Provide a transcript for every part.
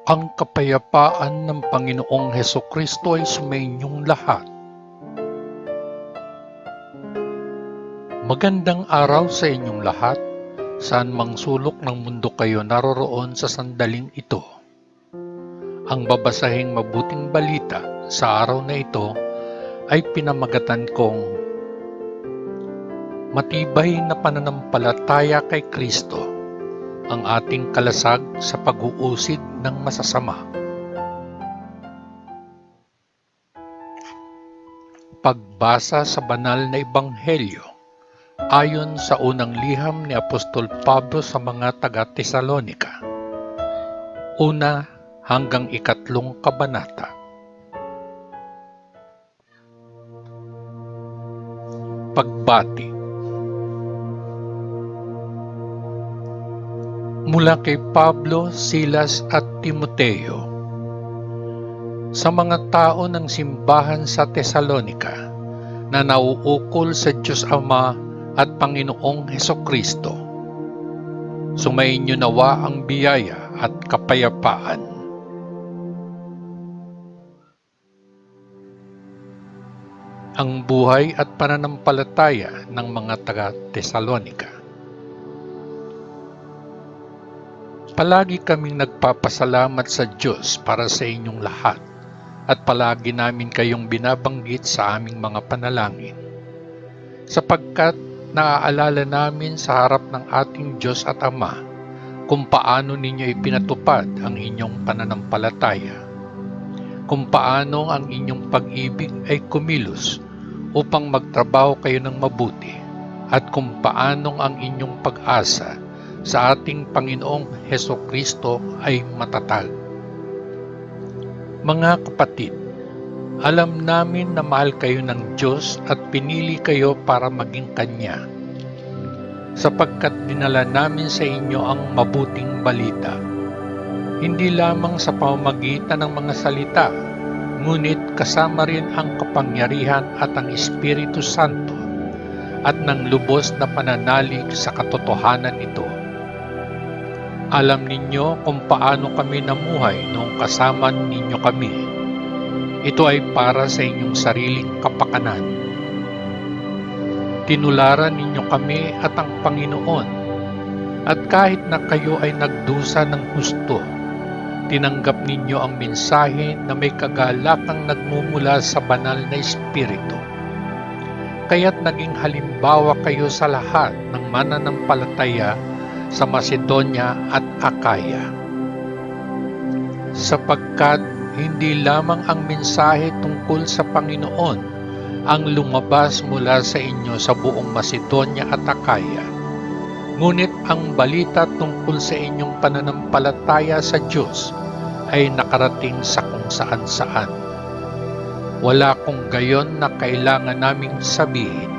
Ang kapayapaan ng Panginoong Hesukristo ay sumainyong lahat. Magandang araw sa inyong lahat, saan mang sulok ng mundo kayo naroroon sa sandaling ito. Ang babasahing mabuting balita sa araw na ito ay pinamagatan kong Matibay na pananampalataya kay Kristo, ang ating kalasag sa pag-uusid ng masasama. Pagbasa sa banal na ebanghelyo ayon sa unang liham ni Apostol Pablo sa mga taga-Tesalonika. Una hanggang 3 kabanata. Pagbati. Mula kay Pablo, Silas at Timoteo, sa mga tao ng simbahan sa Tesalonika na nauukol sa Diyos Ama at Panginoong Hesukristo. Sumainyo nawa ang biyaya at kapayapaan. Ang buhay at pananampalataya ng mga taga-Tesalonika. Palagi kaming nagpapasalamat sa Diyos para sa inyong lahat at palagi namin kayong binabanggit sa aming mga panalangin, sapagkat naaalala namin sa harap ng ating Diyos at Ama kung paano ninyo ipinatupad ang inyong pananampalataya, kung paano ang inyong pag-ibig ay kumilos upang magtrabaho kayo ng mabuti, at kung paanong ang inyong pag-asa sa ating Panginoong Hesukristo ay matatag. Mga kapatid, alam namin na mahal kayo ng Diyos at pinili kayo para maging Kanya, sapagkat dinala namin sa inyo ang mabuting balita, hindi lamang sa pamamagitan ng mga salita, ngunit kasama rin ang kapangyarihan at ang Espiritu Santo at ng lubos na pananalig sa katotohanan nito. Alam ninyo kung paano kami namuhay noong kasama ninyo kami. Ito ay para sa inyong sariling kapakanan. Tinularan ninyo kami at ang Panginoon, at kahit na kayo ay nagdusa ng husto, tinanggap ninyo ang mensahe na may kagalakang nagmumula sa banal na Espiritu. Kaya't naging halimbawa kayo sa lahat ng mananampalataya sa Macedonia at Akaya. Sapagkat hindi lamang ang mensahe tungkol sa Panginoon ang lumabas mula sa inyo sa buong Macedonia at Akaya, ngunit ang balita tungkol sa inyong pananampalataya sa Diyos ay nakarating sa kung saan-saan. Wala kung gayon na kailangan naming sabihin.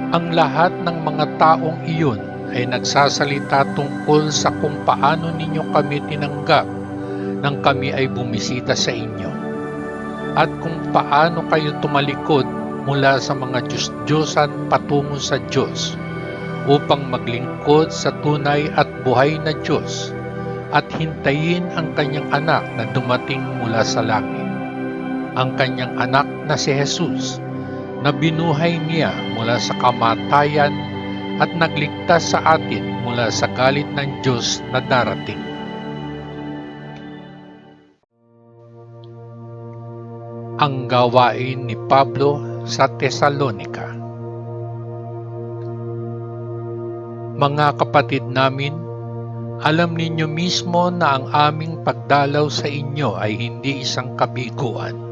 Ang lahat ng mga taong iyon ay nagsasalita tungkol sa kung paano ninyo kami tinanggap nang kami ay bumisita sa inyo, at kung paano kayo tumalikod mula sa mga Diyos-Diyosan patungo sa Diyos upang maglingkod sa tunay at buhay na Diyos at hintayin ang kanyang anak na dumating mula sa langit, ang kanyang anak na si Jesus, na binuhay niya mula sa kamatayan at nagligtas sa atin mula sa galit ng Diyos na darating. Ang gawain ni Pablo sa Tesalonika. Mga kapatid namin, alam ninyo mismo na ang aming pagdalaw sa inyo ay hindi isang kabiguan.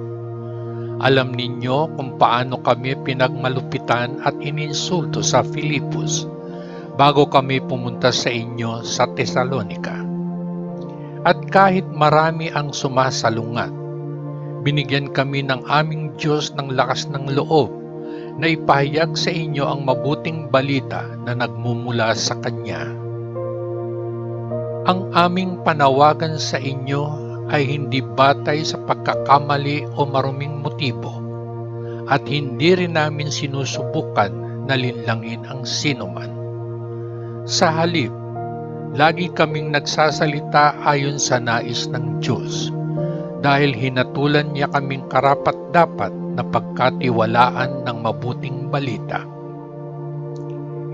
Alam ninyo kung paano kami pinagmalupitan at ininsulto sa Filipos bago kami pumunta sa inyo sa Tesalonika. At kahit marami ang sumasalungat, binigyan kami ng aming Diyos ng lakas ng loob na ipahayag sa inyo ang mabuting balita na nagmumula sa Kanya. Ang aming panawagan sa inyo ay hindi batay sa pagkakamali o maruming motibo, at hindi rin namin sinusubukan na linlangin ang sinuman. Sa halip, Lagi kaming nagsasalita ayon sa nais ng Diyos, dahil hinatulan niya kaming karapat-dapat na pagkatiwalaan ng mabuting balita.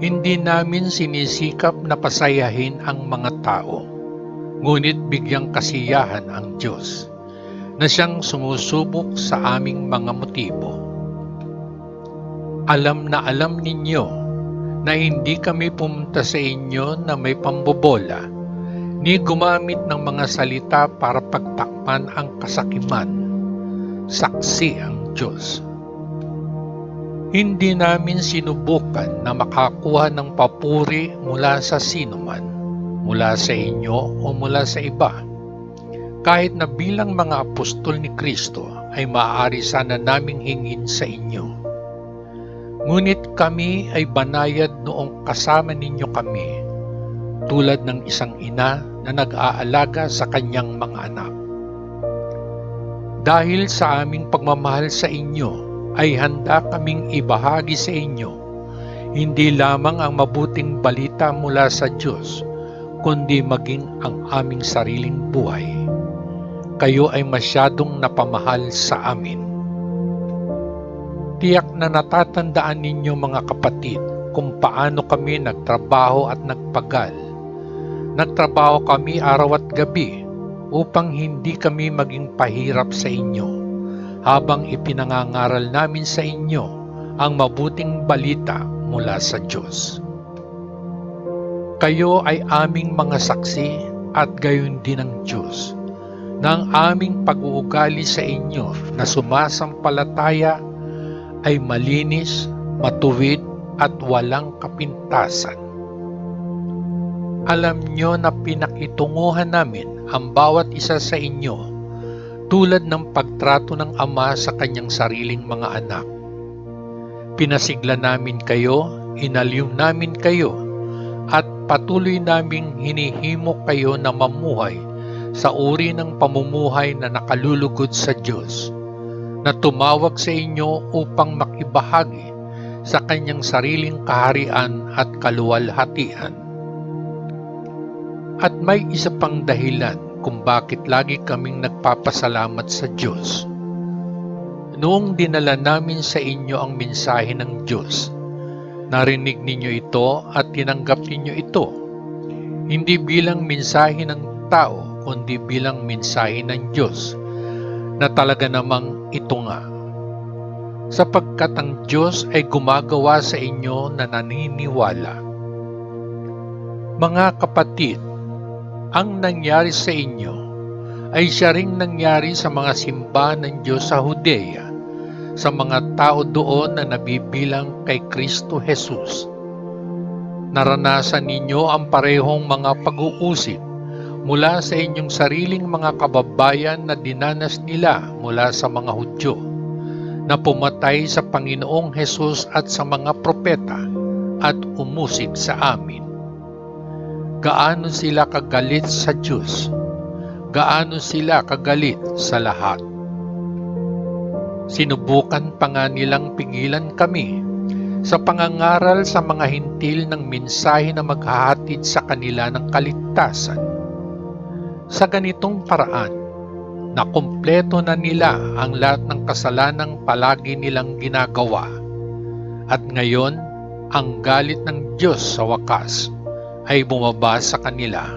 Hindi namin sinisikap na pasayahin ang mga tao, ngunit bigyang kasiyahan ang Diyos, na siyang sumusubok sa aming mga motibo. Alam ninyo na hindi kami pumunta sa inyo na may pambobola, ni gumamit ng mga salita para pagtakpan ang kasakiman. Saksi ang Diyos. Hindi namin sinubukan na makakuha ng papuri mula sa sinuman, mula sa inyo o mula sa iba. Kahit na bilang mga apostol ni Kristo ay maaari sana naming hingin sa inyo. Ngunit kami ay banayad noong kasama ninyo kami, tulad ng isang ina na nag-aalaga sa kanyang mga anak. Dahil sa aming pagmamahal sa inyo, ay handa kaming ibahagi sa inyo hindi lamang ang mabuting balita mula sa Diyos, kundi maging ang aming sariling buhay. Kayo ay masyadong napamahal sa amin. Tiyak na natatandaan ninyo mga kapatid kung paano kami nagtrabaho at nagpagal. Nagtrabaho kami araw at gabi upang hindi kami maging pahirap sa inyo, habang ipinangangaral namin sa inyo ang mabuting balita mula sa Diyos. Kayo ay aming mga saksi at gayon din ang Diyos, na ang aming pag-uugali sa inyo na sumasampalataya ay malinis, matuwid at walang kapintasan. Alam nyo na pinakitunguhan namin ang bawat isa sa inyo tulad ng pagtrato ng ama sa kanyang sariling mga anak. Pinasigla namin kayo, inalyum namin kayo, at patuloy naming hinihimok kayo na mamuhay sa uri ng pamumuhay na nakalulugod sa Diyos, na tumawag sa inyo upang makibahagi sa kanyang sariling kaharian at kaluwalhatian. At may isa pang dahilan kung bakit lagi kaming nagpapasalamat sa Diyos. Noong dinala namin sa inyo ang mensahe ng Diyos, narinig ninyo ito at tinanggap ninyo ito, hindi bilang mensahe ng tao, kundi bilang mensahe ng Diyos, na talaga namang ito nga. Sapagkat ang Diyos ay gumagawa sa inyo na naniniwala. Mga kapatid, ang nangyari sa inyo ay siya ring nangyari sa mga simbahan ng Diyos sa Judea, sa mga tao doon na nabibilang kay Kristo Jesus. Naranasan ninyo ang parehong mga pag-uusig mula sa inyong sariling mga kababayan na dinanas nila mula sa mga Hudyo, na pumatay sa Panginoong Jesus at sa mga propeta at umusig sa amin. Gaano sila kagalit sa Diyos? Gaano sila kagalit sa lahat? Sinubukan pa nga nilang pigilan kami sa pangangaral sa mga hintil ng mensahe na maghahatid sa kanila ng kaligtasan. Sa ganitong paraan, nakumpleto na nila ang lahat ng kasalanang palagi nilang ginagawa. At ngayon, ang galit ng Diyos sa wakas ay bumaba sa kanila.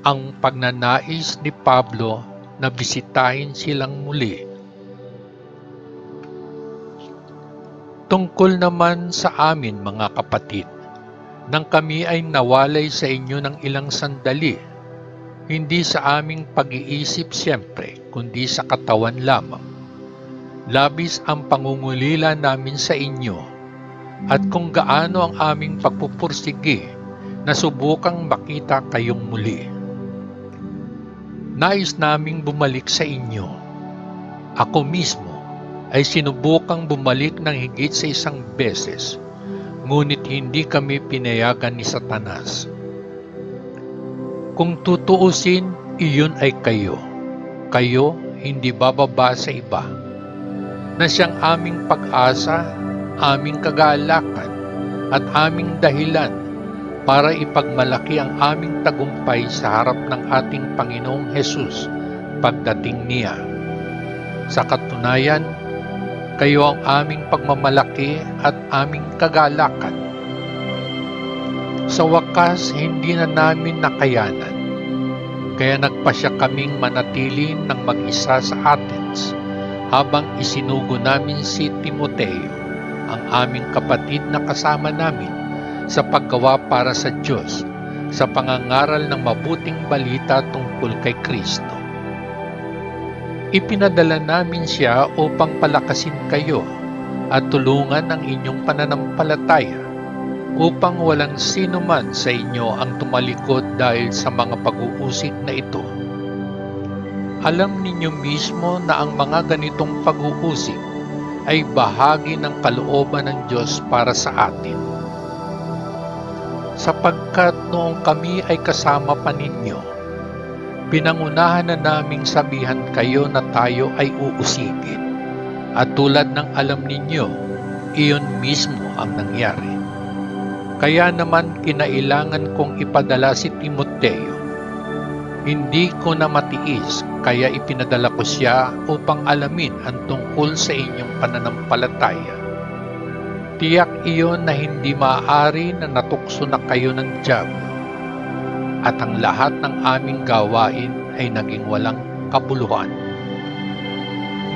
Ang pagnanais ni Pablo na bisitahin silang muli. Tungkol naman sa amin mga kapatid, nang kami ay nawalay sa inyo ng ilang sandali, hindi sa aming pag-iisip siyempre, kundi sa katawan lamang. Labis ang pangungulila namin sa inyo, at kung gaano ang aming pagpupursige na subukang makita kayong muli. Nais naming bumalik sa inyo. Ako mismo ay sinubukang bumalik ng higit sa 1 beses, ngunit hindi kami pinayagan ni Satanas. Kung tutuusin, iyon ay kayo. Kayo hindi bababa sa iba, na siyang aming pag-asa, aming kagalakan, at aming dahilan para ipagmalaki ang aming tagumpay sa harap ng ating Panginoong Hesus pagdating niya. Sa katunayan, kayo ang aming pagmamalaki at aming kagalakan. Sa wakas, hindi na namin nakayanan, kaya nagpasya kaming manatili ng mag-isa sa Athens habang isinugo namin si Timoteo, ang aming kapatid na kasama namin sa paggawa para sa Diyos, sa pangangaral ng mabuting balita tungkol kay Kristo. Ipinadala namin siya upang palakasin kayo at tulungan ang inyong pananampalataya, upang walang sino man sa inyo ang tumalikod dahil sa mga pag-uusig na ito. Alam ninyo mismo na ang mga ganitong pag-uusig ay bahagi ng kalooban ng Diyos para sa atin. Sapagkat noong kami ay kasama pa ninyo, pinangunahan na naming sabihan kayo na tayo ay uusigin. At tulad ng alam ninyo, iyon mismo ang nangyari. Kaya naman kinailangan kong ipadala si Timoteo. Hindi ko na matiis, kaya ipinadala ko siya upang alamin ang tungkol sa inyong pananampalataya. Tiyak iyon na hindi maaari na natukso na kayo ng dyablo, at ang lahat ng aming gawain ay naging walang kabuluhan.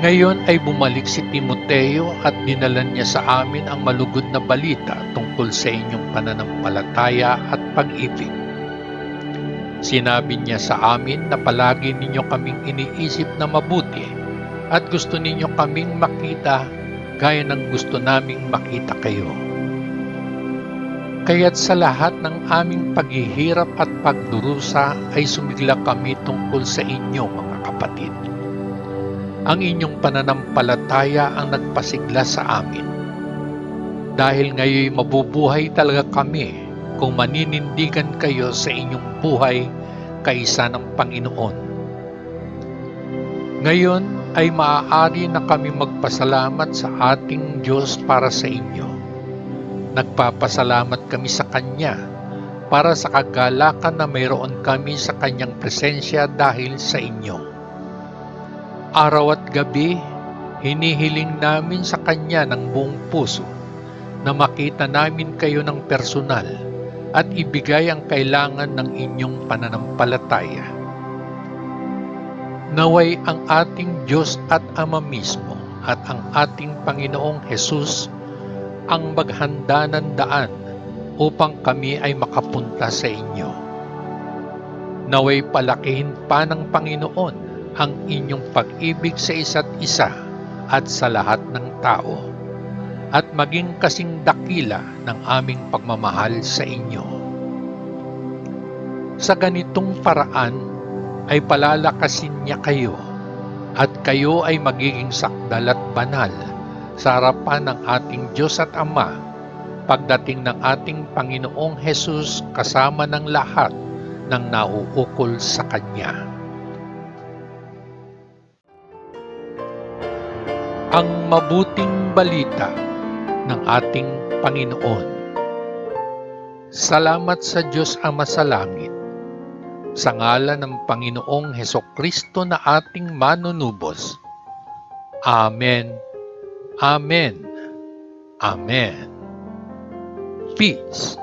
Ngayon ay bumalik si Timoteo at dinala niya sa amin ang malugod na balita tungkol sa inyong pananampalataya at pag-ibig. Sinabi niya sa amin na palagi ninyo kaming iniisip na mabuti at gusto ninyo kaming makita gaya ng gusto naming makita kayo. Kaya't sa lahat ng aming paghihirap at pagdurusa ay sumigla kami tungkol sa inyo, mga kapatid. Ang inyong pananampalataya ang nagpasigla sa amin. Dahil ngayon mabubuhay talaga kami kung maninindigan kayo sa inyong buhay kaisa ng Panginoon. Ngayon ay maaari na kami magpasalamat sa ating Diyos para sa inyo. Nagpapasalamat kami sa Kanya para sa kagalakan na mayroon kami sa Kanyang presensya dahil sa inyo. Araw at gabi, hinihiling namin sa Kanya ng buong puso na makita namin kayo ng personal at ibigay ang kailangan ng inyong pananampalataya. Naway ang ating Diyos at Ama mismo at ang ating Panginoong Hesus ang maghanda ng daan upang kami ay makapunta sa inyo. Naway palakihin pa ng Panginoon ang inyong pag-ibig sa isa't isa at sa lahat ng tao, at maging kasing dakila ng aming pagmamahal sa inyo. Sa ganitong paraan ay palalakasin niya kayo, at kayo ay magiging sakdal at banal sa harapan ng ating Diyos at Ama pagdating ng ating Panginoong Hesus kasama ng lahat ng nauukol sa Kanya. Ang mabuting balita ng ating Panginoon. Salamat sa Diyos Ama sa langit, sa ngalan ng Panginoong Hesukristo na ating manunubos. Amen. Amen. Amen. Peace.